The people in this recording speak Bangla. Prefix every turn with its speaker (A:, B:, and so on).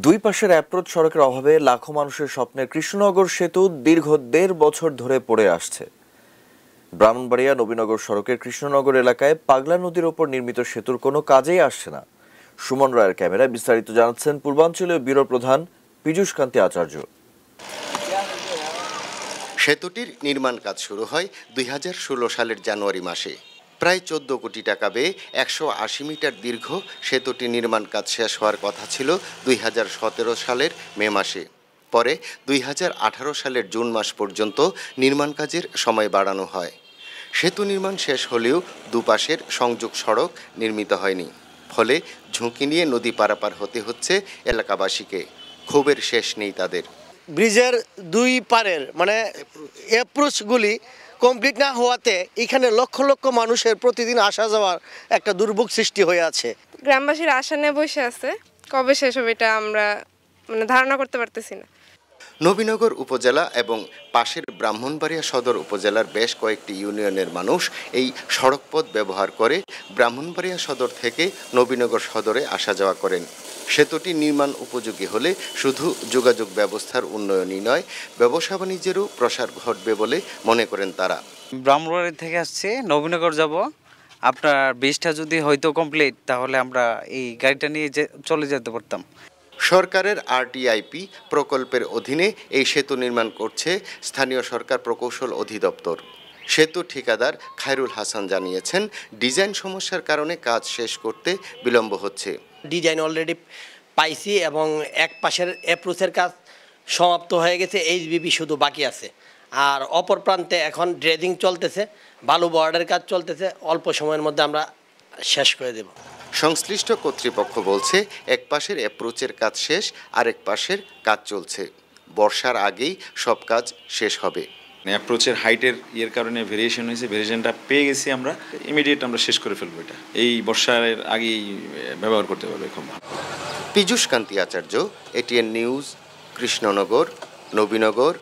A: দুই পাশের অ্যাপ্রোচ সড়কের অভাবে লাখো মানুষের স্বপ্নের কৃষ্ণনগর সেতু দীর্ঘ ১.৫ বছর ধরে পড়ে আসছে। ব্রাহ্মণবাড়িয়া নবীনগর সড়কের কৃষ্ণনগর এলাকায় পাগলা নদীর ওপর নির্মিত সেতুর কোনো কাজেই আসছে না। সুমন রায়ের ক্যামেরায় বিস্তারিত জানাচ্ছেন পূর্বাঞ্চলীয় ব্যুরো প্রধান পীযূষ কান্তি আচার্য।
B: সেতুটির নির্মাণ কাজ শুরু হয় ২০১৬ সালের জানুয়ারি মাসে। প্রায় ১৪ কোটি টাকা ব্যয়ে ১৮০ মিটার দীর্ঘ সেতুটি নির্মাণ কাজ শেষ হওয়ার কথা ছিল ২০১৭ সালের মে মাসে। পরে ২০১৮ সালের জুন মাস পর্যন্ত নির্মাণ কাজের সময় বাড়ানো হয়। সেতু নির্মাণ শেষ হলেও দুপাশের সংযোগ সড়ক নির্মিত হয়নি। ফলে ঝুঁকি নিয়ে নদী পারাপার হতে হচ্ছে এলাকাবাসীকে। ক্ষোভের শেষ নেই তাদের।
C: ব্রিজের দুই পারের অ্যাপ্রোচগুলি কমপ্লিট না হওয়াতে এখানে লক্ষ লক্ষ মানুষের প্রতিদিন আসা যাওয়ার একটা দুর্ভোগ সৃষ্টি হয়ে আছে।
D: গ্রামবাসীর আশা নিয়ে বসে আছে, কবে শেষ হবে এটা আমরা ধারণা করতে পারতেছি না।
B: নবীনগর উপজেলা এবং পাশের ব্রাহ্মণবাড়িয়া সদর উপজেলার বেশ কয়েকটি ইউনিয়নের মানুষ এই সড়কপথ ব্যবহার করে ব্রাহ্মণবাড়িয়া সদর থেকে নবীনগর সদরে আসা যাওয়া করেন। সেতুটি নির্মাণ উপযোগী হলে শুধু যোগাযোগ ব্যবস্থার উন্নয়নই নয়, ব্যবসা বাণিজ্যেরও প্রসার ঘটবে বলে মনে করেন তারা।
E: ব্রাহ্মণবাড়ি থেকে আসছে, নবীনগর যাব। আপনার ব্রিজটা যদি হয়তো কমপ্লিট, তাহলে আমরা এই গাড়িটা নিয়ে চলে যেতে পারতাম।
B: সরকারের আরটিআইপি প্রকল্পের অধীনে এই সেতু নির্মাণ করছে স্থানীয় সরকার প্রকৌশল অধিদপ্তর। সেতু ঠিকাদার খায়রুল হাসান জানিয়েছেন, ডিজাইন সমস্যার কারণে কাজ শেষ করতে বিলম্ব হচ্ছে।
C: ডিজাইন অলরেডি পাইছি এবং এক পাশের অ্যাপ্রোচের কাজ সমাপ্ত হয়ে গেছে, এইচবিবি শুধু বাকি আছে। আর অপর প্রান্তে এখন ড্রেজিং চলতেছে, বালু বর্ডারের কাজ চলতেছে, অল্প সময়ের মধ্যে আমরা শেষ করে দেব।
B: সংশ্লিষ্ট কর্তৃপক্ষ বলছে, এক পাশের অ্যাপ্রোচের কাজ শেষ, আরেক পাশের কাজ চলছে। বর্ষার আগেই সব কাজ শেষ হবে।
F: অ্যাপ্রোচের হাইটের কারণে ভেরিয়েশন হয়েছে, ভেরিয়েশনটা পেয়ে গেছি আমরা, ইমিডিয়েট আমরা শেষ করে ফেলবো। এটা এই বর্ষার আগেই ব্যবহার করতে পারবে খুব ভালো।
B: পীযূষ কান্তি আচার্য, এটিএন নিউজ, কৃষ্ণনগর, নবীনগর।